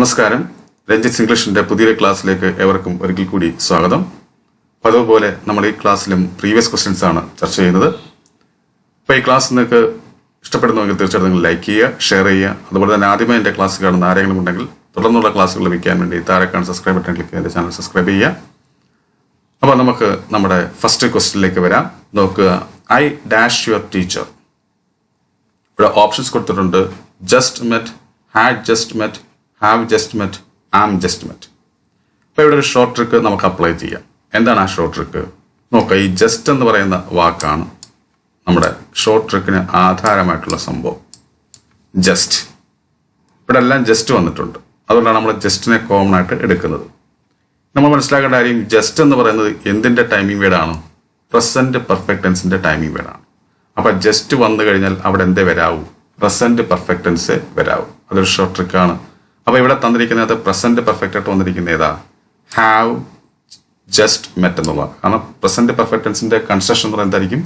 നമസ്കാരം. രഞ്ജിത്ത് ഇംഗ്ലീഷിന്റെ പുതിയ ക്ലാസ്സിലേക്ക് ഏവർക്കും ഒരിക്കൽ കൂടി സ്വാഗതം. അതുപോലെ നമ്മൾ ഈ ക്ലാസ്സിലും പ്രീവിയസ് ക്വസ്റ്റ്യൻസ് ആണ് ചർച്ച ചെയ്യുന്നത്. അപ്പോൾ ഈ ക്ലാസ് നിങ്ങൾക്ക് ഇഷ്ടപ്പെടുന്നുവെങ്കിൽ തീർച്ചയായിട്ടും നിങ്ങൾ ലൈക്ക് ചെയ്യുക, ഷെയർ ചെയ്യുക. അതുപോലെ തന്നെ ആദ്യമായി എൻ്റെ ക്ലാസ് കാണുന്ന ആരെങ്കിലും ഉണ്ടെങ്കിൽ തുടർന്നുള്ള ക്ലാസ്സുകൾ ലഭിക്കാൻ വേണ്ടി താഴെ കാണുന്ന സബ്സ്ക്രൈബ് ബട്ടൺ ക്ലിക്ക് ചെയ്ത് ചാനൽ സബ്സ്ക്രൈബ് ചെയ്യുക. അപ്പോൾ നമുക്ക് നമ്മുടെ ഫസ്റ്റ് ക്വസ്റ്റ്യനിലേക്ക് വരാം. നോക്കുക, ഐ ഡാഷ് യുവർ ടീച്ചർ. ഇവിടെ ഓപ്ഷൻസ് കൊടുത്തിട്ടുണ്ട്: just met, had just met, have just met, am just met. അപ്പോൾ ഇവിടെ ഒരു ഷോർട്ട് ട്രിക്ക് നമുക്ക് അപ്ലൈ ചെയ്യാം. എന്താണ് ആ ഷോർട്ട് ട്രിക്ക്? നോക്കുക, ഈ ജസ്റ്റ് എന്ന് പറയുന്ന വാക്കാണ് നമ്മുടെ ഷോർട്ട് ട്രിക്കിന് ആധാരമായിട്ടുള്ള സംഭവം. ജസ്റ്റ്, ഇവിടെ എല്ലാം ജസ്റ്റ് വന്നിട്ടുണ്ട്. അതുകൊണ്ടാണ് നമ്മൾ ജസ്റ്റിനെ കോമൺ ആയിട്ട് എടുക്കുന്നത്. നമ്മൾ മനസ്സിലാക്കേണ്ട കാര്യം, ജസ്റ്റ് എന്ന് പറയുന്നത് എന്തിൻ്റെ ടൈമിംഗ് വേർഡാണ്? പ്രസന്റ് പെർഫെക്റ്റ് ടെൻസിന്റെ ടൈമിംഗ് വേർഡാണ്. അപ്പം ജസ്റ്റ് വന്നു കഴിഞ്ഞാൽ അവിടെ എന്തേ വരാവൂ? പ്രസന്റ് പെർഫെക്റ്റ് ടെൻസ് വരാവൂ. അതൊരു ഷോർട്ട് ട്രിക്കാണ്. അപ്പോൾ ഇവിടെ തന്നിരിക്കുന്നത് പ്രസന്റ് പെർഫെക്റ്റ് ആയിട്ട് വന്നിരിക്കുന്ന ഏതാ? ഹാവ് ജസ്റ്റ് മെറ്റ് എന്നുള്ളതാണ്. കാരണം പ്രസന്റ് പെർഫെക്റ്റ് ടെൻസിന്റെ കൺസ്ട്രക്ഷൻ എന്ന് പറയുന്നത് എന്തായിരിക്കും?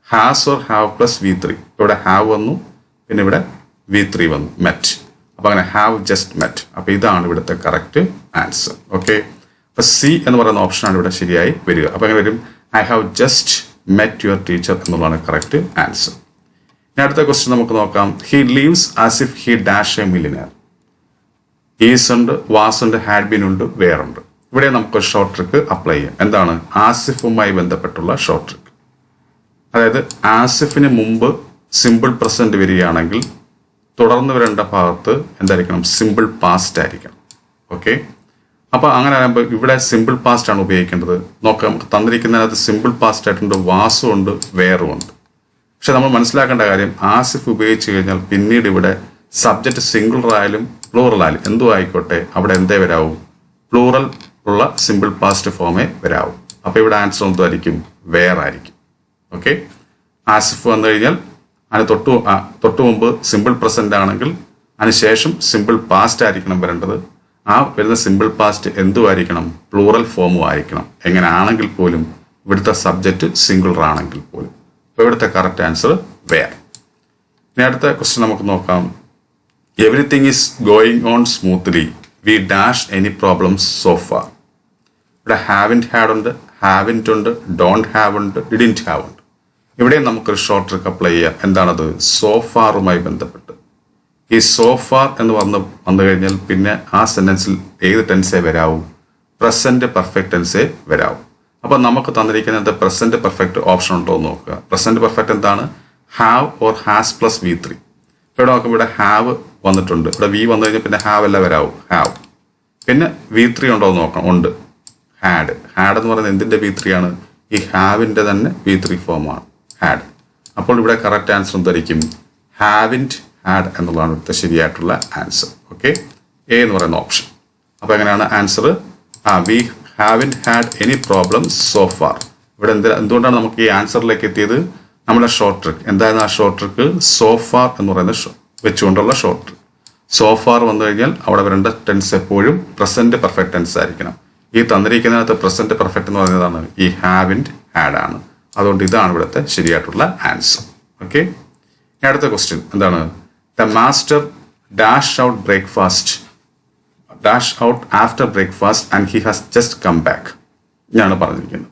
Has or have plus V3. ഇവിടെ ഹാവ് വന്നു, പിന്നെ ഇവിടെ V3 വന്നു, മെറ്റ്. അപ്പോൾ അങ്ങനെ ഹാവ് ജസ്റ്റ് മെറ്റ്. അപ്പോൾ ഇതാണ് ഇവിടുത്തെ കറക്റ്റ് ആൻസർ. ഓക്കെ, അപ്പോൾ സി എന്ന് പറയുന്ന ഓപ്ഷനാണ് ഇവിടെ ശരിയായി വരിക. അപ്പോൾ അങ്ങനെ വരും, I have just met your teacher എന്നുള്ളതാണ് കറക്റ്റ് ആൻസർ. ഇനി അടുത്ത ക്വസ്റ്റ്യൻ നമുക്ക് നോക്കാം. He leaves as if he dash a millionaire. Is ഉണ്ട്, വാസ് ഉണ്ട്, ഹാഡ് ബീൻ ഉണ്ട്, വേർ ഉണ്ട്. ഇവിടെ നമുക്ക് ഷോർട്ട് ട്രിക്ക് അപ്ലൈ ചെയ്യാം. എന്താണ്? ആസിഫുമായി ബന്ധപ്പെട്ടുള്ള ഷോർട്ട് ട്രിക്ക്. അതായത് ആസിഫിന് മുമ്പ് സിമ്പിൾ പ്രസന്റ് വരികയാണെങ്കിൽ തുടർന്ന് വരേണ്ട ഭാഗത്ത് എന്തായിരിക്കണം? സിമ്പിൾ പാസ്റ്റ് ആയിരിക്കണം. ഓക്കെ, അപ്പോൾ അങ്ങനെ ആകുമ്പോൾ ഇവിടെ സിമ്പിൾ പാസ്റ്റ് ആണ് ഉപയോഗിക്കേണ്ടത്. നോക്കാം, നമുക്ക് തന്നിരിക്കുന്നതിനകത്ത് സിമ്പിൾ പാസ്റ്റ് ആയിട്ടുണ്ട്, വാസും ഉണ്ട്, വേറും ഉണ്ട്. പക്ഷെ നമ്മൾ മനസ്സിലാക്കേണ്ട കാര്യം, ആസിഫ് ഉപയോഗിച്ച് കഴിഞ്ഞാൽ പിന്നീട് ഇവിടെ സബ്ജക്റ്റ് സിംഗുലർ ആയാലും പ്ലൂറൽ ആയാലും എന്തോ ആയിക്കോട്ടെ, അവിടെ എന്തേ വരാവൂ? പ്ലൂറൽ ഉള്ള സിമ്പിൾ പാസ്റ്റ് ഫോമേ വരാവൂ. അപ്പോൾ ഇവിടെ ആൻസർ എന്തായിരിക്കും? വേർ ആയിരിക്കും. ഓക്കെ, ആസിഫ് വന്നു കഴിഞ്ഞാൽ അതിന് തൊട്ടു മുമ്പ് സിമ്പിൾ പ്രസന്റ് ആണെങ്കിൽ അതിനുശേഷം സിമ്പിൾ പാസ്റ്റ് ആയിരിക്കണം വരേണ്ടത്. ആ വരുന്ന സിമ്പിൾ പാസ്റ്റ് എന്തുമായിരിക്കണം? പ്ലൂറൽ ഫോമും ആയിരിക്കണം. എങ്ങനെ ആണെങ്കിൽ പോലും, ഇവിടുത്തെ സബ്ജക്റ്റ് സിംഗുലർ ആണെങ്കിൽ പോലും. അപ്പോൾ ഇവിടുത്തെ കറക്റ്റ് ആൻസർ വേർ. ഇനി അടുത്ത ക്വസ്റ്റ്യൻ നമുക്ക് നോക്കാം. Everything is going on smoothly, we dash any problems so far. ഇവിടെ ഹാവിൻറ്റ് ഹാഡ് ഉണ്ട്, ഹാവിൻറ്റ് ഉണ്ട്, ഡോണ്ട് ഹാവ് ഉണ്ട്, ഡിഡിൻറ്റ് ഹാവ് ഉണ്ട്. ഇവിടെ നമുക്കൊരു ഷോർട്ട് ട്രിക്ക് അപ്ലൈ ചെയ്യാം. എന്താണത്? സോ ഫാറുമായി ബന്ധപ്പെട്ട്. ഈ സോ ഫാർ എന്ന് വന്നു കഴിഞ്ഞാൽ പിന്നെ ആ സെന്റൻസിൽ ഏത് ടെൻസേ വരാവൂ? Present perfect ടെൻസേ വരാവൂ. അപ്പോൾ നമുക്ക് തന്നിരിക്കുന്നത് പ്രസന്റ് പെർഫെക്റ്റ് ഓപ്ഷൻ ഉണ്ടോ എന്ന് നോക്കുക. പ്രസന്റ് പെർഫെക്റ്റ് എന്താണ്? Have or has plus V3. ഇവിടെ നോക്കുമ്പോൾ ഇവിടെ ഹാവ് വന്നിട്ടുണ്ട്, ഇവിടെ വി വന്നു കഴിഞ്ഞാൽ പിന്നെ ഹാവ് അല്ല വരാവൂ, ഹാവ്. പിന്നെ V3 ഉണ്ടോ എന്ന് നോക്കണം. ഉണ്ട്, ഹാഡ്. ഹാഡ് എന്ന് പറയുന്നത് എന്തിൻ്റെ V3 ആണ്? ഈ ഹാവിൻ്റെ തന്നെ V3 ഫോമാണ് ഹാഡ്. അപ്പോൾ ഇവിടെ കറക്റ്റ് ആൻസർ എന്തായിരിക്കും? ഹാവിൻറ്റ് ഹാഡ് എന്നുള്ളതാണ് ഇവിടുത്തെ ശരിയായിട്ടുള്ള ആൻസർ. ഓക്കെ, എ എന്ന് പറയുന്ന ഓപ്ഷൻ. അപ്പോൾ എങ്ങനെയാണ് answer? We haven't had any problems so far. ഇവിടെ എന്തുകൊണ്ടാണ് നമുക്ക് ഈ ആൻസറിലേക്ക് എത്തിയത്? നമ്മുടെ ഷോർട്ട് ട്രിക്ക് എന്തായിരുന്നു? ആ ഷോർട്ട് ട്രിക്ക് സോ ഫാർ എന്ന് പറയുന്ന വെച്ചുകൊണ്ടുള്ള ഷോർട്ട് ട്രിക്ക്. സോ ഫാർ വന്നു കഴിഞ്ഞാൽ അവിടെ വരേണ്ട ടെൻസ് എപ്പോഴും പ്രസന്റ് പെർഫെക്റ്റ് ടെൻസ് ആയിരിക്കണം. ഈ തന്നിരിക്കുന്നതിനകത്ത് പ്രസന്റ് പെർഫെക്റ്റ് എന്ന് പറയുന്നതാണ് ഈ ഹാവിൻറ്റ് ഹാഡ് ആണ്. അതുകൊണ്ട് ഇതാണ് ഇവിടുത്തെ ശരിയായിട്ടുള്ള ആൻസർ. ഓക്കെ, അടുത്ത ക്വസ്റ്റ്യൻ എന്താണ്? The master dash out after breakfast and he has just come back എന്നാണ് പറഞ്ഞിരിക്കുന്നത്.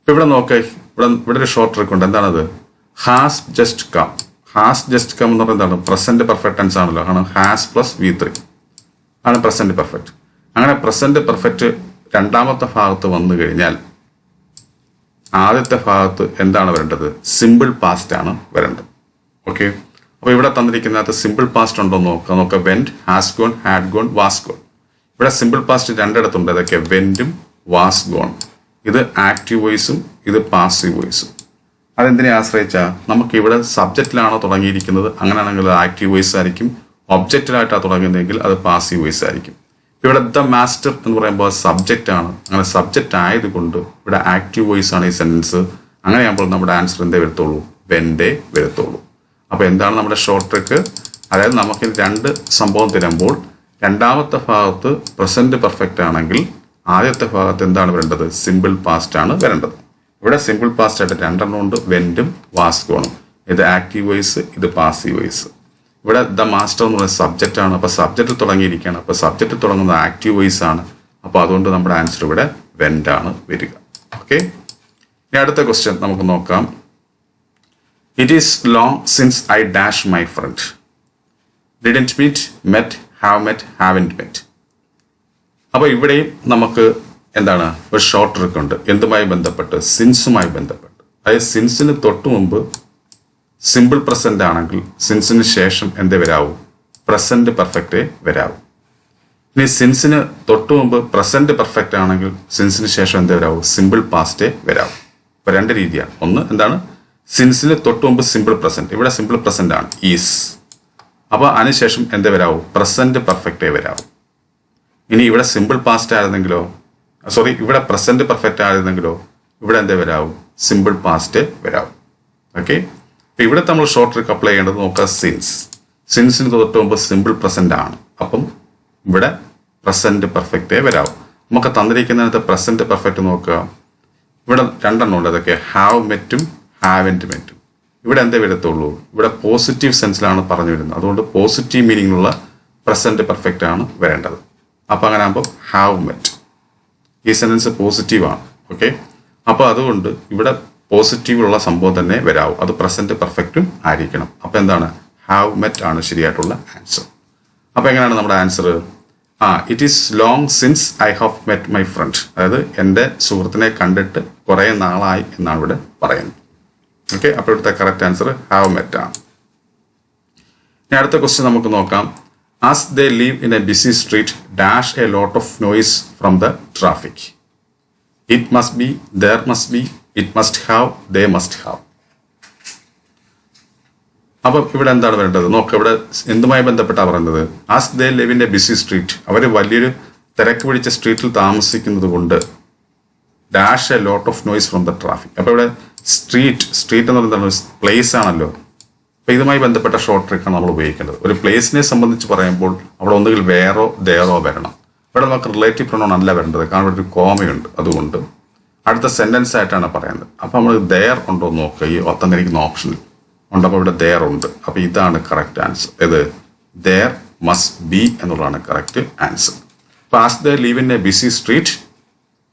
ഇപ്പം ഇവിടെ നോക്കുക, ഇവിടെ ഒരു ഷോർട്ട് ട്രിക്ക് ഉണ്ട്. എന്താണത്? Has just come. Has just come എന്ന് പറയുന്നത് എന്താണ്? പ്രസന്റ് പെർഫെക്റ്റ് ടെൻസ് ആണല്ലോ. ആണ് ഹാസ് പ്ലസ് V3 ആണ് പ്രസന്റ് പെർഫെക്റ്റ്. അങ്ങനെ പ്രസന്റ് പെർഫെക്റ്റ് രണ്ടാമത്തെ ഭാഗത്ത് വന്നു കഴിഞ്ഞാൽ ആദ്യത്തെ ഭാഗത്ത് എന്താണ് വരേണ്ടത്? സിമ്പിൾ പാസ്റ്റ് ആണ് വരേണ്ടത്. ഓക്കെ, അപ്പോൾ ഇവിടെ തന്നിരിക്കുന്നത് സിമ്പിൾ പാസ്റ്റ് ഉണ്ടോ എന്ന് നോക്കുക. Went, has gone, had gone, was gone. ഇവിടെ സിമ്പിൾ പാസ്റ്റ് രണ്ടിടത്തുണ്ട്. അതൊക്കെ വെന്റും വാസ് ഗോൺ. ഇത് ആക്റ്റീവ് വോയിസും ഇത് പാസീവ് വോയിസും. അതെന്തിനെ ആശ്രയിച്ചാൽ നമുക്ക് ഇവിടെ സബ്ജക്റ്റിലാണോ തുടങ്ങിയിരിക്കുന്നത്, അങ്ങനെയാണെങ്കിൽ ആക്റ്റീവ് വോയിസ് ആയിരിക്കും. ഒബ്ജക്റ്റിലായിട്ടാണ് തുടങ്ങുന്നതെങ്കിൽ അത് പാസീവ് വോയിസ് ആയിരിക്കും. ഇവിടെ ദ മാസ്റ്റർ എന്ന് പറയുമ്പോൾ സബ്ജക്റ്റ് ആണ്. അങ്ങനെ സബ്ജക്റ്റ് ആയതുകൊണ്ട് ഇവിടെ ആക്റ്റീവ് വോയിസ് ആണ് ഈ സെന്റൻസ്. അങ്ങനെയാകുമ്പോൾ നമ്മുടെ ആൻസർ എന്തേ വരത്തുള്ളൂ? വെന്റേ വരത്തുള്ളൂ. അപ്പോൾ എന്താണ് നമ്മുടെ ഷോർട്ട് ട്രിക്ക്? അതായത് നമുക്ക് രണ്ട് സംഭവം തരുമ്പോൾ രണ്ടാമത്തെ ഭാഗത്ത് പ്രസന്റ് പെർഫെക്റ്റ് ആണെങ്കിൽ ആദ്യത്തെ ഭാഗത്ത് എന്താണ് വരേണ്ടത്? സിമ്പിൾ പാസ്റ്റ് ആണ് വരേണ്ടത്. ഇവിടെ സിമ്പിൾ പാസ്റ്റ് ആയിട്ട് രണ്ടെണ്ണം ഉണ്ട്, വെന്റും വാസ് ഗോണും. ഇത് ആക്റ്റീവ് വോയിസ്, ഇത് പാസീവ് വോയിസ്. ഇവിടെ ദ മാസ്റ്റർ എന്ന് പറയുന്ന സബ്ജക്റ്റ് ആണ്. അപ്പോൾ സബ്ജക്റ്റ് തുടങ്ങിയിരിക്കുകയാണ്. അപ്പോൾ സബ്ജക്റ്റ് തുടങ്ങുന്നത് ആക്റ്റീവ് വോയിസ് ആണ്. അപ്പോൾ അതുകൊണ്ട് നമ്മുടെ ആൻസർ ഇവിടെ വെന്റ് ആണ് വരിക. ഓക്കെ, ഇനി അടുത്ത ക്വസ്റ്റ്യൻ നമുക്ക് നോക്കാം. It is long since I dash my friend. Didn't meet, met, haven't met. അപ്പോൾ ഇവിടെയും നമുക്ക് എന്താണ് ഒരു ഷോർട്ട് ട്രിക്ക് ഉണ്ട്. എന്തുമായി ബന്ധപ്പെട്ട്? സിൻസുമായി ബന്ധപ്പെട്ട്. അതായത് സിൻസിന് തൊട്ട് മുമ്പ് സിമ്പിൾ പ്രസന്റ് ആണെങ്കിൽ സിൻസിന് ശേഷം എന്തേ വരാവൂ? പ്രസന്റ് പെർഫെക്റ്റേ വരാവൂ. ഇനി സിൻസിന് തൊട്ട് മുമ്പ് പ്രസന്റ് പെർഫെക്റ്റ് ആണെങ്കിൽ സിൻസിന് ശേഷം എന്തേ വരാവൂ? സിമ്പിൾ പാസ്റ്റേ വരാവൂ. ഇപ്പൊ രണ്ട് രീതിയാണ്. ഒന്ന് എന്താണ്? സിൻസിന് തൊട്ട് മുമ്പ് സിമ്പിൾ പ്രസന്റ്, ഇവിടെ സിമ്പിൾ പ്രസന്റ് ആണ് ഈസ്. അപ്പൊ അതിനുശേഷം എന്തേ വരാവൂ? പ്രസന്റ് പെർഫെക്റ്റേ വരാവൂ. ഇനി ഇവിടെ സിമ്പിൾ പാസ്റ്റ് ആയിരുന്നെങ്കിലോ, സോറി, ഇവിടെ പ്രസന്റ് പെർഫെക്റ്റ് ആയിരുന്നെങ്കിലോ ഇവിടെ എന്തേ വരാവൂ? സിമ്പിൾ പാസ്റ്റേ വരാവൂ. ഓക്കെ, ഇവിടെ നമ്മൾ ഷോർട്ട് ട്രിക്ക് അപ്ലൈ ചെയ്യേണ്ടത് നോക്കുക. സിൻസിന് തൊട്ട് മുമ്പ് സിമ്പിൾ പ്രസന്റ് ആണ്. അപ്പം ഇവിടെ പ്രസന്റ് പെർഫെക്റ്റേ വരാവൂ. നമുക്ക് തന്നിരിക്കുന്നതിനകത്ത് പ്രസന്റ് പെർഫെക്റ്റ് നോക്കുക. ഇവിടെ രണ്ടെണ്ണം ഉണ്ട്. അതൊക്കെ ഹാവ് മെറ്റും ഹാവൻറ്റ് മെറ്റും. ഇവിടെ എന്തേ വരത്തുള്ളൂ? ഇവിടെ പോസിറ്റീവ് സെൻസിലാണ് പറഞ്ഞു വരുന്നത്. അതുകൊണ്ട് പോസിറ്റീവ് മീനിങ്ങിലുള്ള പ്രസന്റ് പെർഫെക്റ്റ് ആണ് വരേണ്ടത്. അപ്പം അങ്ങനെ ആകുമ്പോൾ ഹാവ് മെറ്റ്, ഈ സെൻറ്റൻസ് പോസിറ്റീവാണ്. ഓക്കെ, അപ്പോൾ അതുകൊണ്ട് ഇവിടെ പോസിറ്റീവുള്ള സംഭവം തന്നെ വരാവൂ. അത് പ്രസന്റ് പെർഫെക്റ്റും ആയിരിക്കണം. അപ്പം എന്താണ്? ഹാവ് മെറ്റ് ആണ് ശരിയായിട്ടുള്ള ആൻസർ. അപ്പം എങ്ങനെയാണ് നമ്മുടെ answer? It is long since I have met my friend. അതായത് എൻ്റെ സുഹൃത്തിനെ കണ്ടിട്ട് കുറേ നാളായി എന്നാണ് ഇവിടെ പറയുന്നത്. ഓക്കെ, അപ്പോൾ ഇവിടുത്തെ കറക്റ്റ് ആൻസർ ഹാവ് മെറ്റ് ആണ്. ഇനി അടുത്ത ക്വസ്റ്റ്യൻ നമുക്ക് നോക്കാം. As they live in a busy street, dash a lot of noise from the traffic. It must be, there must be, it must have, they must have. അപ്പം ഇവിടെ എന്താണ് വേണ്ടത്? നോക്കുക, ഇവിടെ എന്തുമായി ബന്ധപ്പെട്ടാണ് പറയുന്നത്? As they live in a busy street, അവർ വലിയൊരു തിരക്ക് പിടിച്ച സ്ട്രീറ്റിൽ താമസിക്കുന്നത് കൊണ്ട് dash a lot of noise from the traffic. അപ്പോൾ ഇവിടെ സ്ട്രീറ്റ് എന്ന് പറയുന്നത് പ്ലേസ് ആണല്ലോ. അപ്പോൾ ഇതുമായി ബന്ധപ്പെട്ട ഷോർട്ട് ട്രിക്കാണ് നമ്മൾ ഉപയോഗിക്കേണ്ടത്. ഒരു പ്ലേസിനെ സംബന്ധിച്ച് പറയുമ്പോൾ അവിടെ ഒന്നുകിൽ വേറോ ദേറോ വരണം. ഇവിടെ നമുക്ക് റിലേറ്റീവ് പ്രൊനൗൺ അല്ല വരേണ്ടത്, കാരണം ഇവിടെ ഒരു കോമയുണ്ട്. അതുകൊണ്ട് അടുത്ത സെന്റൻസ് ആയിട്ടാണ് പറയുന്നത്. അപ്പോൾ നമ്മൾ ദെയർ ഉണ്ടോ എന്ന് നോക്കുക. ഈ തന്നിരിക്കുന്ന ഓപ്ഷനിൽ ഉണ്ട്. അപ്പോൾ ഇവിടെ ദെയർ ഉണ്ട്. അപ്പോൾ ഇതാണ് കറക്റ്റ് ആൻസർ. ഇത് ദെയർ മസ്റ്റ് ബി എന്നുള്ളതാണ് കറക്റ്റ് ആൻസർ. അപ്പോൾ as they live in a busy street,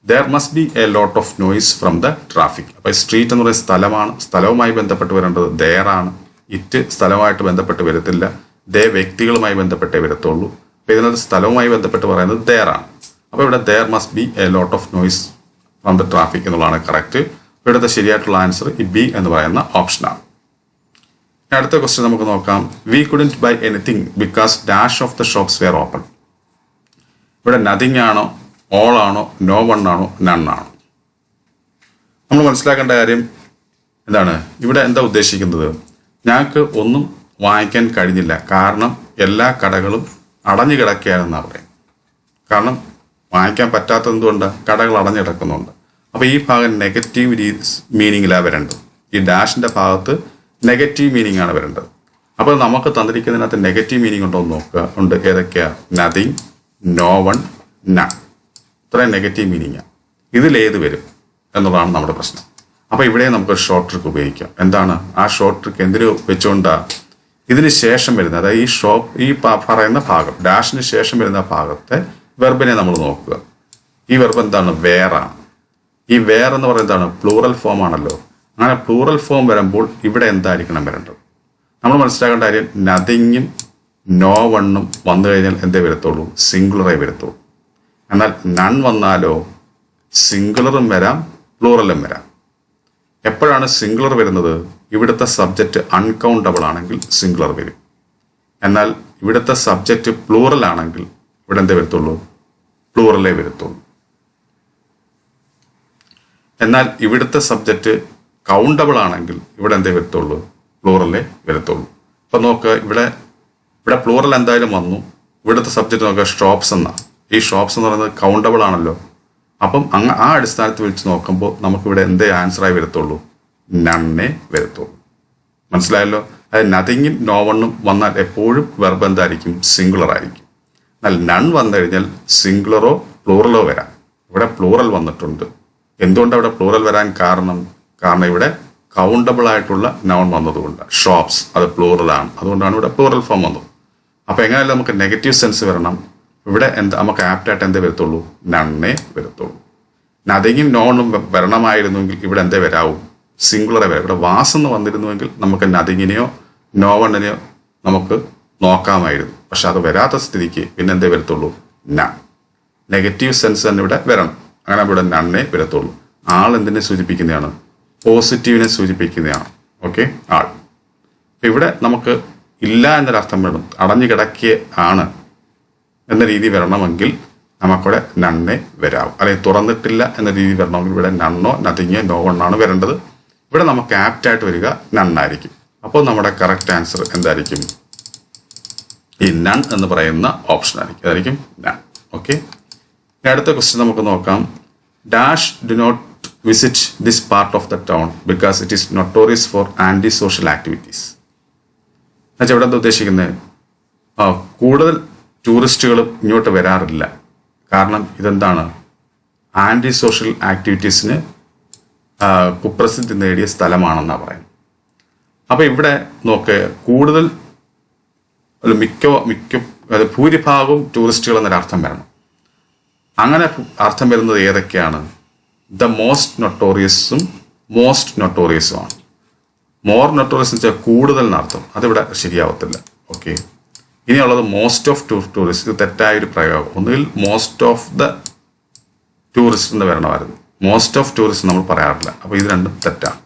there must be a lot of noise from the traffic. അപ്പോൾ സ്ട്രീറ്റ് എന്ന് പറയുന്ന സ്ഥലമാണ്. സ്ഥലവുമായി ബന്ധപ്പെട്ട് വരേണ്ടത് ദെയർ ആണ്. ഇറ്റ് സ്ഥലമായിട്ട് ബന്ധപ്പെട്ട് വരത്തില്ല. ദേ വ്യക്തികളുമായി ബന്ധപ്പെട്ടേ വരത്തുള്ളൂ. അപ്പോൾ ഇതിനകത്ത് സ്ഥലവുമായി ബന്ധപ്പെട്ട് പറയുന്നത് ദെയർ ആണ്. അപ്പോൾ ഇവിടെ there must be a lot of noise from the traffic എന്നുള്ളതാണ് കറക്റ്റ്. ഇവിടുത്തെ ശരിയായിട്ടുള്ള ആൻസർ ഈ ബി എന്ന് പറയുന്ന ഓപ്ഷനാണ്. അടുത്ത ക്വസ്റ്റ്യൻ നമുക്ക് നോക്കാം. We couldn't buy anything because dash of the shops were open. ഇവിടെ നത്തിങ് ആണോ, ഓൾ ആണോ, നോ വൺ ആണോ, നൺ ആണോ? നമ്മൾ മനസ്സിലാക്കേണ്ട കാര്യം എന്താണ്? ഇവിടെ എന്താ ഉദ്ദേശിക്കുന്നത്? ഞങ്ങൾക്ക് ഒന്നും വാങ്ങിക്കാൻ കഴിഞ്ഞില്ല, കാരണം എല്ലാ കടകളും അടഞ്ഞു കിടക്കുകയാണെന്നാണ് പറയുന്നത്. കാരണം വാങ്ങിക്കാൻ പറ്റാത്തത് എന്തുകൊണ്ട്? കടകൾ അടഞ്ഞു കിടക്കുന്നുണ്ട്. അപ്പോൾ ഈ ഭാഗം നെഗറ്റീവ് മീനിങ്ങിലാണ് വരേണ്ടത്. ഈ ഡാഷിൻ്റെ ഭാഗത്ത് നെഗറ്റീവ് മീനിങ് ആണ് വരേണ്ടത്. അപ്പോൾ നമുക്ക് തന്നിരിക്കുന്നതിനകത്ത് നെഗറ്റീവ് മീനിങ് ഉണ്ടോ എന്ന് നോക്കുക. ഉണ്ട്. ഏതൊക്കെയാണ്? Nothing, no one, none. ഇത്രയും നെഗറ്റീവ് മീനിങ്ങാണ്. ഇതിലേത് വരും എന്നുള്ളതാണ് നമ്മുടെ പ്രശ്നം. അപ്പോൾ ഇവിടെ നമുക്ക് ഷോർട്ട് ട്രിക്ക് ഉപയോഗിക്കാം. എന്താണ് ആ ഷോർട്ട് ട്രിക്ക്? എന്തിനു വെച്ചുകൊണ്ടാണ്? ഇതിന് ശേഷം വരുന്ന, അതായത് ഈ പറയുന്ന ഭാഗം, ഡാഷിന് ശേഷം വരുന്ന ഭാഗത്തെ വെർബിനെ നമ്മൾ നോക്കുക. ഈ വെർബ് എന്താണ്? വേറാണ്. ഈ വേർ എന്ന് പറയുന്നത് എന്താണ്? പ്ലൂറൽ ഫോം ആണല്ലോ. അങ്ങനെ പ്ലൂറൽ ഫോം വരുമ്പോൾ ഇവിടെ എന്തായിരിക്കണം വരേണ്ടത്? നമ്മൾ മനസ്സിലാക്കേണ്ട കാര്യം, നത്തിങ്ങും നോ വണ്ണും വന്നു കഴിഞ്ഞാൽ എന്തേ വരത്തുള്ളൂ? സിംഗുലറേ വരത്തുള്ളൂ. എന്നാൽ നൺ വന്നാലോ സിംഗുലറും വരാം, പ്ലൂറലും വരാം. എപ്പോഴാണ് സിംഗുലർ വരുന്നത്? ഇവിടുത്തെ സബ്ജക്റ്റ് അൺകൗണ്ടബിൾ ആണെങ്കിൽ സിംഗുലർ വരും. എന്നാൽ ഇവിടുത്തെ സബ്ജക്റ്റ് പ്ലൂറൽ ആണെങ്കിൽ ഇവിടെ എന്തേ വരത്തുള്ളൂ? പ്ലൂറലേ വരത്തുള്ളൂ. എന്നാൽ ഇവിടുത്തെ സബ്ജക്റ്റ് കൗണ്ടബിൾ ആണെങ്കിൽ ഇവിടെ എന്തേ വരത്തുള്ളൂ? പ്ലൂറലേ വരത്തുള്ളൂ. അപ്പം നോക്കുക, ഇവിടെ പ്ലൂറൽ എന്തായാലും വന്നു. ഇവിടുത്തെ സബ്ജക്റ്റ് നോക്കുക, ഷോപ്സ് എന്നാണ്. ഈ ഷോപ്സ് എന്ന് പറയുന്നത് കൗണ്ടബിൾ ആണല്ലോ. അപ്പം ആ അടിസ്ഥാനത്തിൽ വെച്ച് നോക്കുമ്പോൾ നമുക്കിവിടെ എന്തേ ആൻസറായി വരത്തുള്ളൂ? നണ്ണേ വരത്തുള്ളൂ. മനസ്സിലായല്ലോ? അതായത് നത്തിങ്ങും നോ വണ്ണും വന്നാൽ എപ്പോഴും വെർബ് എന്തായിരിക്കും? സിംഗുലർ ആയിരിക്കും. എന്നാൽ നൺ വന്നു കഴിഞ്ഞാൽ സിംഗുലറോ പ്ലൂറലോ വരാം. ഇവിടെ പ്ലൂറൽ വന്നിട്ടുണ്ട്. എന്തുകൊണ്ട് അവിടെ പ്ലൂറൽ വരാൻ കാരണം? കാരണം ഇവിടെ കൗണ്ടബിൾ ആയിട്ടുള്ള നൗൺ വന്നതുകൊണ്ട് ഷോപ്സ് അത് പ്ലൂറലാണ്, അതുകൊണ്ടാണ് ഇവിടെ പ്ലൂറൽ ഫോം വന്നത്. അപ്പോൾ എങ്ങനെയല്ല നമുക്ക് നെഗറ്റീവ് സെൻസ് വരണം, ഇവിടെ എന്താ നമുക്ക് ആപ്റ്റായിട്ട് എന്തേ വരത്തുള്ളൂ, നണ്ണേ വരത്തുള്ളൂ. നതിങ്ങും നോണും വരണമായിരുന്നുവെങ്കിൽ ഇവിടെ എന്തേ വരാവും, സിംഗുലറെ വരാം. ഇവിടെ വാസ് എന്ന് വന്നിരുന്നുവെങ്കിൽ നമുക്ക് നതിങ്ങിനെയോ നോവണ്ണിനെയോ നമുക്ക് നോക്കാമായിരുന്നു. പക്ഷെ അത് വരാത്ത സ്ഥിതിക്ക് പിന്നെ എന്തേ വരത്തുള്ളൂ, നൺ. നെഗറ്റീവ് സെൻസ് തന്നെ ഇവിടെ വരണം, അങ്ങനെ ഇവിടെ നണ്ണേ വരത്തുള്ളൂ. ആൾ എന്തിനെ സൂചിപ്പിക്കുന്നതാണ്, പോസിറ്റീവിനെ സൂചിപ്പിക്കുന്നതാണ്. ഓക്കെ, ആൾ. ഇവിടെ നമുക്ക് ഇല്ല എന്നൊരർത്ഥം വേണം, അടഞ്ഞു കിടക്കിയ ആണ് എന്ന രീതി വരണമെങ്കിൽ നമുക്കിവിടെ നണ്ണേ വരാവും. അല്ലെങ്കിൽ തുറന്നിട്ടില്ല എന്ന രീതി വരണമെങ്കിൽ ഇവിടെ നണ്ണോ നത്തിങ്ങോ നോ വണ്ണാണ് വരേണ്ടത്. ഇവിടെ നമുക്ക് ആപ്റ്റായിട്ട് വരിക നണ്ണായിരിക്കും. അപ്പോൾ നമ്മുടെ കറക്റ്റ് ആൻസർ എന്തായിരിക്കും, ഈ നൺ എന്ന് പറയുന്ന ഓപ്ഷൻ ആയിരിക്കും, അതായിരിക്കും നൺ. ഓക്കെ, അടുത്ത ക്വസ്റ്റ്യൻ നമുക്ക് നോക്കാം. Dash do not visit this part of the town because it is notorious for anti social activities. എന്നുവെച്ചാൽ ഇവിടെ എന്താ ഉദ്ദേശിക്കുന്നത്, കൂടുതൽ ടൂറിസ്റ്റുകളും ഇങ്ങോട്ട് വരാറില്ല, കാരണം ഇതെന്താണ്, ആൻറ്റി സോഷ്യൽ ആക്ടിവിറ്റീസിന് കുപ്രസിദ്ധി നേടിയ സ്ഥലമാണെന്നാണ് പറയുന്നത്. അപ്പോൾ ഇവിടെ നോക്ക്, കൂടുതൽ മിക്ക ഭൂരിഭാഗവും ടൂറിസ്റ്റുകൾ എന്നൊരർത്ഥം വരണം. അങ്ങനെ അർത്ഥം വരുന്നത് ഏതൊക്കെയാണ്, ദ മോസ്റ്റ് നൊട്ടോറിയസും മോസ്റ്റ് നൊട്ടോറിയസുമാണ്. മോർ നൊട്ടോറിയസ് എന്ന് വെച്ചാൽ കൂടുതൽ എന്നർത്ഥം, അതിവിടെ ശരിയാവത്തില്ല. ഓക്കെ, ഇനിയുള്ളത് മോസ്റ്റ് ഓഫ് ടൂറിസ്റ്റ്, ഇത് തെറ്റായൊരു പ്രയോഗം. ഒന്നുകിൽ മോസ്റ്റ് ഓഫ് ദ ടൂറിസ്റ്റ് എന്ന് വരണമായിരുന്നു, മോസ്റ്റ് ഓഫ് ടൂറിസ്റ്റ് നമ്മൾ പറയാറില്ല. അപ്പോൾ ഇത് രണ്ടും തെറ്റാണ്.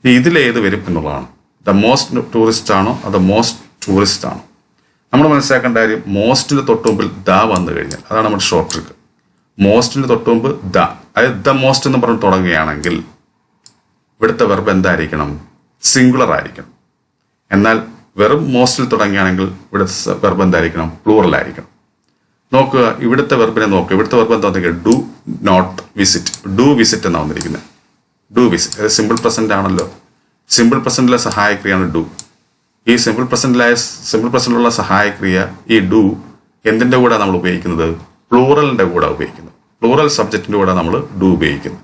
ഇനി ഇതിലേത് വരും എന്നുള്ളതാണ്, ദ മോസ്റ്റ് ടൂറിസ്റ്റ് ആണോ അതോ മോസ്റ്റ് ടൂറിസ്റ്റ് ആണോ. നമ്മൾ മനസ്സിലാക്കേണ്ട കാര്യം, മോസ്റ്റിന് തൊട്ട് മുമ്പിൽ ദ വന്നു കഴിഞ്ഞാൽ അതാണ് നമ്മുടെ ഷോർട്ട് ട്രിക്ക്. മോസ്റ്റിന് തൊട്ട് മുമ്പ് ദ, അതായത് ദ മോസ്റ്റ് എന്ന് പറഞ്ഞ് തുടങ്ങുകയാണെങ്കിൽ ഇവിടുത്തെ വെർബ് എന്തായിരിക്കണം, സിംഗുലർ ആയിരിക്കണം. എന്നാൽ വെറും മോസ്റ്റിൽ തുടങ്ങുകയാണെങ്കിൽ ഇവിടുത്തെ വെർബ് എന്തായിരിക്കണം, പ്ലൂറൽ ആയിരിക്കണം. നോക്കുക, ഇവിടുത്തെ വെർബിനെ നോക്കുക, ഇവിടുത്തെ വെർബ് എന്താ വന്നിരിക്കുക, do not visit, do visit എന്നാണ് വന്നിരിക്കുന്നത്. ഡു വിസിറ്റ്, അത് സിമ്പിൾ പ്രസന്റ് ആണല്ലോ. സിമ്പിൾ പ്രസന്റിലെ സഹായക്രിയയാണ് ഡു. ഈ സിമ്പിൾ പ്രസന്റിലുള്ള സഹായക്രിയ ഈ ഡു എന്തിൻ്റെ കൂടെ നമ്മൾ ഉപയോഗിക്കുന്നത്, പ്ലൂറലിൻ്റെ കൂടെ ഉപയോഗിക്കുന്നത്. പ്ലൂറൽ സബ്ജക്റ്റിൻ്റെ കൂടെ നമ്മൾ ഡു ഉപയോഗിക്കുന്നത്.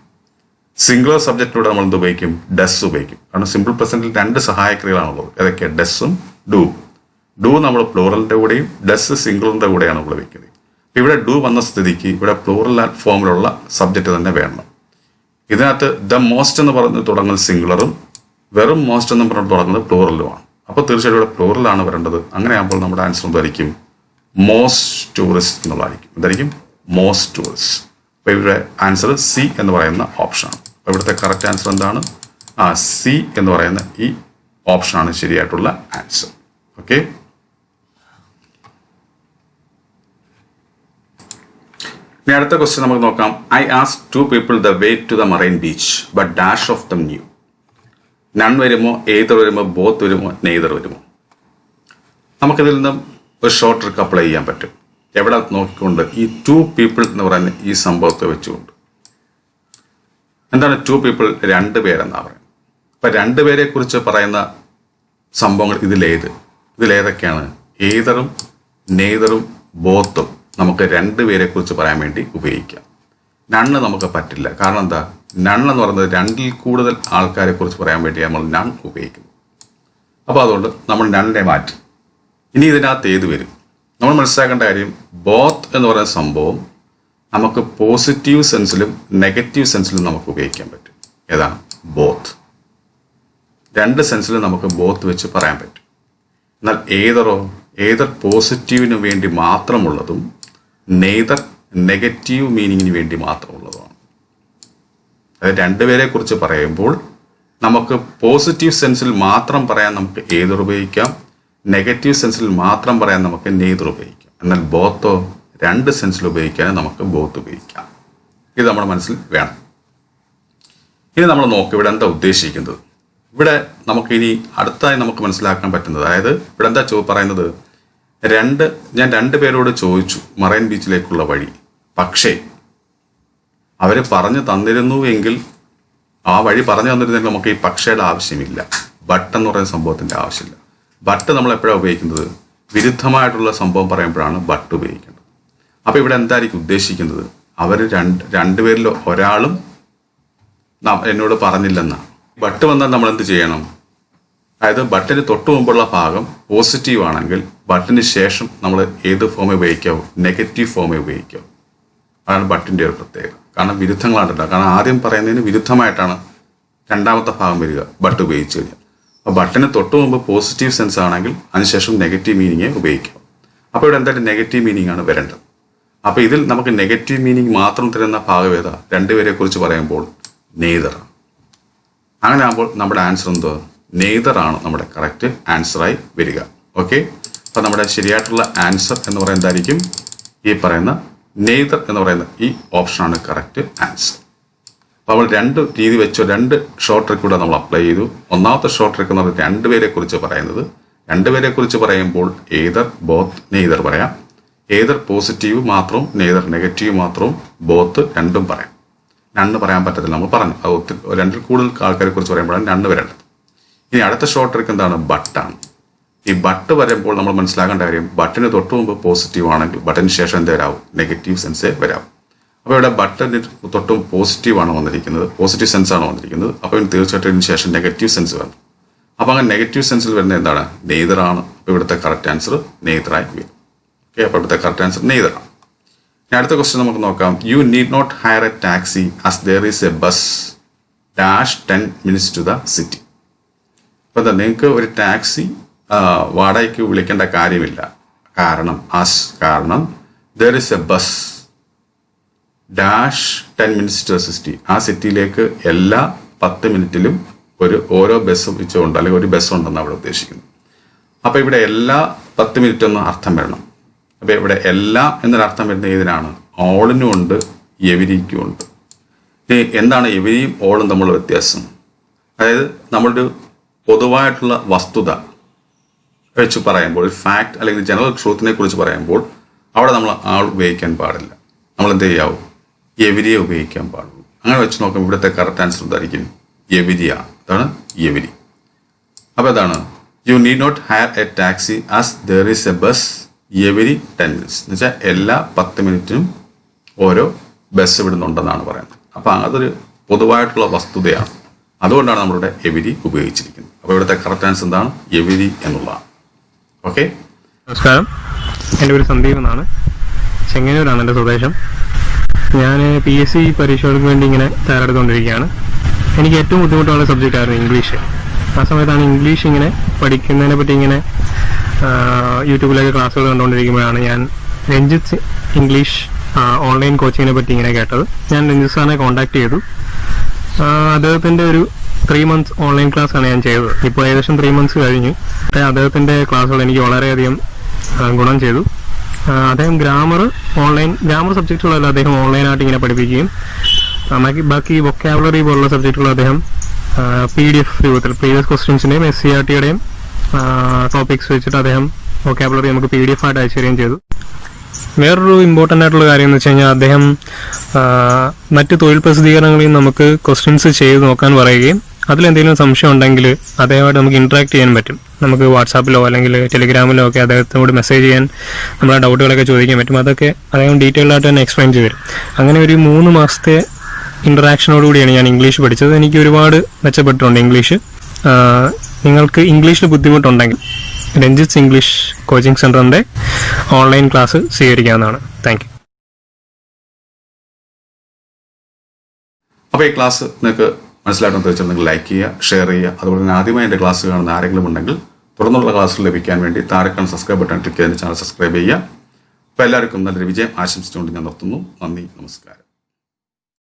സിംഗുലർ സബ്ജക്റ്റിലൂടെ നമ്മൾ എന്ത് ഉപയോഗിക്കും, ഡസ് ഉപയോഗിക്കും. കാരണം സിമ്പിൾ പ്രസന്റിൽ രണ്ട് സഹായക്രിയകളാണുള്ളത്, ഏതൊക്കെ, ഡസും ഡു. ഡു നമ്മൾ പ്ലൂറലിൻ്റെ കൂടെയും ഡസ് സിംഗുലറിൻ്റെ കൂടെയാണ് നമ്മൾ ഉപയോഗിക്കുന്നത്. ഇവിടെ ഡു വന്ന സ്ഥിതിക്ക് ഇവിടെ പ്ലൂറൽ ഫോമിലുള്ള സബ്ജക്റ്റ് തന്നെ വേണം. ഇതിനകത്ത് ദ മോസ്റ്റ് എന്ന് പറഞ്ഞ് തുടങ്ങുന്നത് സിംഗുലറും വെറും മോസ്റ്റ് എന്ന് പറഞ്ഞ് തുടങ്ങുന്നത് പ്ലൂറലുമാണ്. അപ്പോൾ തീർച്ചയായിട്ടും ഇവിടെ പ്ലൂറലാണ് വരേണ്ടത്. അങ്ങനെ ആകുമ്പോൾ നമ്മുടെ ആൻസർ എന്തായിരിക്കും, മോസ്റ്റ് ടൂറിസ്റ്റ് എന്നുള്ളതായിരിക്കും. എന്തായിരിക്കും, മോസ്റ്റ് ടൂറിസ്റ്റ്. അപ്പോൾ ഇവിടെ ആൻസർ സി എന്ന് പറയുന്ന ഓപ്ഷനാണ്. അപ്പോൾ ഇവിടുത്തെ കറക്റ്റ് ആൻസർ എന്താണ്, സി എന്ന് പറയുന്ന ഈ ഓപ്ഷനാണ് ശരിയായിട്ടുള്ള ആൻസർ. ഓക്കെ, ഇനി അടുത്ത ക്വസ്റ്റ്യൻ നമുക്ക് നോക്കാം. I ask 2 people the way to the marine beach, but dash of them knew. None വരുമോ, ഏതർ വരുമോ, ബോത്ത് വരുമോ, നെയ്തർ വരുമോ. നമുക്കിതിൽ നിന്നും ഒരു ഷോർട്ട് ട്രിക്ക് അപ്ലൈ ചെയ്യാൻ പറ്റും. എവിടെ നോക്കിക്കൊണ്ട്, ഈ 2 people എന്ന് പറയുന്ന ഈ സംഭവത്തെ വെച്ചുകൊണ്ട്. എന്താണ് 2 people, 2 പേരെന്നാണ് പറയുന്നത്. അപ്പം 2 പേരെ കുറിച്ച് പറയുന്ന സംഭവങ്ങൾ ഇതിലേതൊക്കെയാണ്, ഏതറും നെയ്തറും ബോത്തും നമുക്ക് 2 പേരെ കുറിച്ച് പറയാൻ വേണ്ടി ഉപയോഗിക്കാം. നണ്ണ് നമുക്ക് പറ്റില്ല, കാരണം എന്താ, നണ്ണെന്ന് പറയുന്നത് 2ൽ കൂടുതൽ ആൾക്കാരെ കുറിച്ച് പറയാൻ വേണ്ടി നമ്മൾ നൺ ഉപയോഗിക്കുന്നു. അപ്പോൾ അതുകൊണ്ട് നമ്മൾ നണ്ണിനെ മാറ്റി. ഇനി ഇതിനകത്ത് ഏത് വരും, നമ്മൾ മനസ്സിലാക്കേണ്ട കാര്യം, ബോത്ത് എന്ന് പറയുന്ന സംഭവം നമുക്ക് പോസിറ്റീവ് സെൻസിലും നെഗറ്റീവ് സെൻസിലും നമുക്ക് ഉപയോഗിക്കാൻ പറ്റും. ഏതാണ്, ബോത്ത്. 2 സെൻസിലും നമുക്ക് ബോത്ത് വെച്ച് പറയാൻ പറ്റും. എന്നാൽ ഏതർ പോസിറ്റീവിന് വേണ്ടി മാത്രമുള്ളതും നെയ്തർ നെഗറ്റീവ് മീനിങ്ങിന് വേണ്ടി മാത്രമുള്ളതുമാണ്. അതായത് 2 പേരെ കുറിച്ച് പറയുമ്പോൾ നമുക്ക് പോസിറ്റീവ് സെൻസിൽ മാത്രം പറയാൻ നമുക്ക് ഏതർ ഉപയോഗിക്കാം, നെഗറ്റീവ് സെൻസിൽ മാത്രം പറയാൻ നമുക്ക് നെയ്തർ ഉപയോഗിക്കാം. എന്നാൽ ബോത്തോ 2 സെൻസിൽ ഉപയോഗിക്കാൻ നമുക്ക് ബോത്ത് ഉപയോഗിക്കാം. ഇത് നമ്മുടെ മനസ്സിൽ വേണം. ഇനി നമ്മൾ നോക്കുക, ഇവിടെ എന്താ ഉദ്ദേശിക്കുന്നത്. ഇവിടെ നമുക്ക് ഇനി അടുത്തായി നമുക്ക് മനസ്സിലാക്കാൻ പറ്റുന്നത്, അതായത് ഇവിടെ എന്താ പറയുന്നത്, ഞാൻ 2 പേരോട് ചോദിച്ചു മറൈൻ ബീച്ചിലേക്കുള്ള വഴി, പക്ഷേ അവർ പറഞ്ഞു തന്നിരുന്നു എങ്കിൽ, ആ വഴി പറഞ്ഞു തന്നിരുന്നെങ്കിൽ നമുക്ക് ഈ പക്ഷയുടെ ആവശ്യമില്ല, ബട്ട് എന്ന് പറയുന്ന സംഭവത്തിൻ്റെ ആവശ്യമില്ല. ബട്ട് നമ്മൾ എപ്പോഴാണ് ഉപയോഗിക്കുന്നത്, വിരുദ്ധമായിട്ടുള്ള സംഭവം പറയുമ്പോഴാണ് ബട്ട് ഉപയോഗിക്കേണ്ടത്. അപ്പോൾ ഇവിടെ എന്തായിരിക്കും ഉദ്ദേശിക്കുന്നത്, അവർ 2 പേരിൽ ഒരാളും എന്നോട് പറഞ്ഞില്ലെന്നാണ്. ബട്ട് വന്നാൽ നമ്മൾ എന്ത് ചെയ്യണം? അതായത് ബട്ടിന് തൊട്ട് മുമ്പുള്ള ഭാഗം പോസിറ്റീവ് ആണെങ്കിൽ ബട്ടിന് ശേഷം നമ്മൾ ഏത് ഫോമേ ഉപയോഗിക്കാവൂ? നെഗറ്റീവ് ഫോമേ ഉപയോഗിക്കാവൂ. അതാണ് ബട്ടിൻ്റെ ഒരു പ്രത്യേകത. കാരണം വിരുദ്ധങ്ങളാണ്. കാരണം ആദ്യം പറയുന്നതിന് വിരുദ്ധമായിട്ടാണ് രണ്ടാമത്തെ ഭാഗം വരിക ബട്ട് ഉപയോഗിച്ച് കഴിഞ്ഞാൽ. അപ്പോൾ ബട്ടിന് തൊട്ട് മുമ്പ് പോസിറ്റീവ് സെൻസ് ആണെങ്കിൽ അതിനുശേഷം നെഗറ്റീവ് മീനിങ്ങേ ഉപയോഗിക്കാം. അപ്പോൾ ഇവിടെ എന്തായാലും നെഗറ്റീവ് മീനിങ് ആണ് വരേണ്ടത്. അപ്പോൾ ഇതിൽ നമുക്ക് നെഗറ്റീവ് മീനിങ് മാത്രം തരുന്ന ഭാഗം ഏതാ? രണ്ടുപേരെ കുറിച്ച് പറയുമ്പോൾ നെയ്തർ. അങ്ങനെ ആകുമ്പോൾ നമ്മുടെ ആൻസർ എന്തോ? നെയ്തർ ആണ് നമ്മുടെ കറക്റ്റ് ആൻസറായി വരിക. ഓക്കെ, അപ്പോൾ നമ്മുടെ ശരിയായിട്ടുള്ള ആൻസർ എന്ന് പറയുന്നതായിരിക്കും ഈ പറയുന്ന നെയ്തർ എന്ന് പറയുന്ന ഈ ഓപ്ഷനാണ് കറക്റ്റ് ആൻസർ. അപ്പോൾ നമ്മൾ രണ്ട് രീതി വെച്ചോ, രണ്ട് ഷോർട്ട് ട്രിക്ക് കൂടെ നമ്മൾ അപ്ലൈ ചെയ്തു. ഒന്നാമത്തെ ഷോർട്ട് ട്രിക്ക് എന്ന് പറയുന്നത് രണ്ടുപേരെ കുറിച്ച് പറയുന്നത്. രണ്ടുപേരെ കുറിച്ച് പറയുമ്പോൾ ഏതർ, ബോത്ത്, നെയ്തർ പറയാം. ഏതർ പോസിറ്റീവ് മാത്രവും നെയ്തർ നെഗറ്റീവ് മാത്രവും ബോത്ത് രണ്ടും പറയാം. രണ്ട് പറയാൻ പറ്റത്തില്ല, നമ്മൾ പറഞ്ഞു. അത് ഒത്തിരി രണ്ടിൽ കൂടുതൽ ആൾക്കാരെ കുറിച്ച് പറയുമ്പോഴാണ് രണ്ട് വരേണ്ടത്. ഇനി അടുത്ത ഷോർട്ട് ട്രിക്ക് എന്താണ്? ബട്ടാണ്. ഈ ബട്ട് വരുമ്പോൾ നമ്മൾ മനസ്സിലാക്കേണ്ട കാര്യം, ബട്ടിന് തൊട്ട് മുമ്പ് പോസിറ്റീവ് ആണെങ്കിൽ ബട്ടിന് ശേഷം എന്ത് വരാവും? നെഗറ്റീവ് സെൻസേ വരാവും. അപ്പോൾ ഇവിടെ ബട്ടിന് തൊട്ടും പോസിറ്റീവാണ് വന്നിരിക്കുന്നത്, പോസിറ്റീവ് സെൻസ് ആണ് വന്നിരിക്കുന്നത്. അപ്പോൾ തീർച്ചയായിട്ടും ഇതിന് ശേഷം നെഗറ്റീവ് സെൻസ് വരണം. അപ്പോൾ അങ്ങനെ നെഗറ്റീവ് സെൻസിൽ വരുന്നത് എന്താണ്? നെയ്തർ ആണ്. അപ്പോൾ ഇവിടുത്തെ കറക്റ്റ് ആൻസർ നെയ്തറായി വരും. ഓക്കെ, അപ്പോൾ ഇവിടുത്തെ കറക്റ്റ് ആൻസർ നെയ്തർ ആണ്. ഇനി അടുത്ത ക്വസ്റ്റ്യൻ നമുക്ക് നോക്കാം. You need not hire a taxi as there is a bus dash 10 minutes to the city. അപ്പോൾ എന്താ, നിങ്ങൾക്ക് ഒരു ടാക്സി വാടകയ്ക്ക് വിളിക്കേണ്ട കാര്യമില്ല. കാരണം there is a bus dash 10 minutes to the city. ആ സിറ്റിയിലേക്ക് എല്ലാ 10 മിനിറ്റിലും ഓരോ ബസ് വെച്ചുകൊണ്ട് അല്ലെങ്കിൽ ഒരു ബസ് ഉണ്ടെന്ന് അവിടെ ഉദ്ദേശിക്കുന്നു. അപ്പോൾ ഇവിടെ എല്ലാ 10 മിനിറ്റ് ഒന്ന് അർത്ഥം വരണം. അപ്പോൾ ഇവിടെ എല്ലാം എന്നൊരർത്ഥം വരുന്ന ഏതിനാണ്? ഓളിനും ഉണ്ട്, എവരിക്കും ഉണ്ട്. എന്താണ് എവരിയും ഓളും തമ്മിലുള്ള വ്യത്യാസം? അതായത് നമ്മളൊരു പൊതുവായിട്ടുള്ള വസ്തുത വെച്ച് പറയുമ്പോൾ, ഫാക്ട് അല്ലെങ്കിൽ ജനറൽ ട്രൂത്തിനെ കുറിച്ച് പറയുമ്പോൾ അവിടെ നമ്മൾ ആൾ ഉപയോഗിക്കാൻ പാടില്ല. നമ്മൾ എന്ത് ചെയ്യാവും? എവരിയെ ഉപയോഗിക്കാൻ പാടുള്ളൂ. അങ്ങനെ വെച്ച് നോക്കുമ്പോൾ ഇവിടുത്തെ കറക്റ്റ് ആൻസർ എന്തായിരിക്കും? എവരിയാണ്. അതാണ് എവരി. അപ്പോൾ അതാണ് you need not hire a taxi as there is a bus every 10 minutes എന്ന് വെച്ചാൽ എല്ലാ 10 മിനിറ്റിനും ഓരോ ബസ് വിടുന്നുണ്ടെന്നാണ് പറയുന്നത്. അപ്പോൾ അതൊരു പൊതുവായിട്ടുള്ള വസ്തുതയാണ്. അതുകൊണ്ടാണ് നമ്മളിവിടെ എവരി ഉപയോഗിച്ചിരിക്കുന്നത്. അപ്പോൾ ഇവിടുത്തെ കറക്റ്റ് ആൻസർ എന്താണ്? എവരി എന്നുള്ളതാണ്. ഓക്കെ, നമസ്കാരം. എൻ്റെ പേര് സന്ദീപ് എന്നാണ്. ചെങ്ങന്നൂരാണ് എൻ്റെ സ്വദേശം. ഞാൻ PSC പരീക്ഷകൾക്ക് വേണ്ടി ഇങ്ങനെ തയ്യാറെടുത്തുകൊണ്ടിരിക്കുകയാണ്. എനിക്ക് ഏറ്റവും ബുദ്ധിമുട്ടുള്ള സബ്ജക്റ്റായിരുന്നു ഇംഗ്ലീഷ്. ആ സമയത്താണ് ഇംഗ്ലീഷ് ഇങ്ങനെ പഠിക്കുന്നതിനെ പറ്റി ഇങ്ങനെ യൂട്യൂബിലൊക്കെ ക്ലാസ്സുകൾ കണ്ടുകൊണ്ടിരിക്കുമ്പോഴാണ് ഞാൻ രഞ്ജിത്ത് ഇംഗ്ലീഷ് ഓൺലൈൻ കോച്ചിങ്ങിനെ പറ്റി ഇങ്ങനെ കേട്ടത്. ഞാൻ രഞ്ജിത്ത് സാറിനെ കോൺടാക്ട് ചെയ്തു. അദ്ദേഹത്തിൻ്റെ ഒരു 3 months ഓൺലൈൻ ക്ലാസ്സാണ് ഞാൻ ചെയ്തത്. ഇപ്പോൾ ഏകദേശം 3 months കഴിഞ്ഞു. അദ്ദേഹത്തിൻ്റെ ക്ലാസ്സുകൾ എനിക്ക് വളരെയധികം ഗുണം ചെയ്തു. അദ്ദേഹം ഗ്രാമർ സബ്ജക്റ്റുകളെല്ലാം അദ്ദേഹം ഓൺലൈനായിട്ട് ഇങ്ങനെ പഠിപ്പിക്കുകയും ബാക്കി വൊക്കാബുലറി പോലുള്ള സബ്ജക്റ്റുകൾ അദ്ദേഹം PDF രൂപത്തിൽ പ്രീവിയസ് ക്വസ്റ്റ്യൻസിൻ്റെയും SCRT-യുടെയും ടോപ്പിക്സ് വെച്ചിട്ട് അദ്ദേഹം വൊക്കാബുലറി നമുക്ക് PDF ആയിട്ട് അയച്ചു തരികയും ചെയ്തു. വേറൊരു ഇമ്പോർട്ടൻ്റ് ആയിട്ടുള്ള കാര്യം എന്ന് വെച്ച് കഴിഞ്ഞാൽ അദ്ദേഹം മറ്റ് തൊഴിൽ പ്രസിദ്ധീകരണങ്ങളിൽ നമുക്ക് ക്വസ്റ്റ്യൻസ് ചെയ്ത് നോക്കാൻ പറയുകയും അതിലെന്തെങ്കിലും സംശയം ഉണ്ടെങ്കിൽ അദ്ദേഹമായിട്ട് നമുക്ക് ഇൻട്രാക്ട് ചെയ്യാൻ പറ്റും. നമുക്ക് വാട്സാപ്പിലോ അല്ലെങ്കിൽ ടെലിഗ്രാമിലോ ഒക്കെ അദ്ദേഹത്തിനോട് മെസ്സേജ് ചെയ്യാൻ നമ്മുടെ ഡൗട്ടുകളൊക്കെ ചോദിക്കാൻ പറ്റും. അതൊക്കെ അദ്ദേഹം ഡീറ്റെയിൽഡ് ആയിട്ട് തന്നെ എക്സ്പ്ലെയിൻ ചെയ്തു തരും. അങ്ങനെ ഒരു 3 മാസത്തെ ഇൻട്രാക്ഷനോടുകൂടിയാണ് ഞാൻ ഇംഗ്ലീഷ് പഠിച്ചത്. എനിക്ക് ഒരുപാട് മെച്ചപ്പെട്ടിട്ടുണ്ട് ഇംഗ്ലീഷ്. നിങ്ങൾക്ക് ഇംഗ്ലീഷിൽ ബുദ്ധിമുട്ടുണ്ടെങ്കിൽ രഞ്ജിത്ത് ഇംഗ്ലീഷ് കോച്ചിങ് സെൻ്ററിൻ്റെ ഓൺലൈൻ ക്ലാസ് സ്വീകരിക്കാവുന്നതാണ്. Thank you. അപ്പോൾ ഈ ക്ലാസ് നിങ്ങൾക്ക് മനസ്സിലാക്കാൻ തീർച്ചയായും നിങ്ങൾ ലൈക്ക് ചെയ്യുക, ഷെയർ ചെയ്യുക. അതുപോലെ തന്നെ ആദ്യമായി എൻ്റെ ക്ലാസ് കാണുന്ന ആരെങ്കിലും ഉണ്ടെങ്കിൽ തുടർന്നുള്ള ക്ലാസ്സുകൾ ലഭിക്കാൻ വേണ്ടി താഴെ സബ്സ്ക്രൈബ് ബട്ടൺ ക്ലിക്ക് ചെയ്ത് ചാനൽ സബ്സ്ക്രൈബ് ചെയ്യുക. അപ്പോൾ എല്ലാവർക്കും നല്ലൊരു വിജയം ആശംസിച്ചുകൊണ്ട് ഞാൻ നിർത്തുന്നു. നന്ദി, നമസ്കാരം.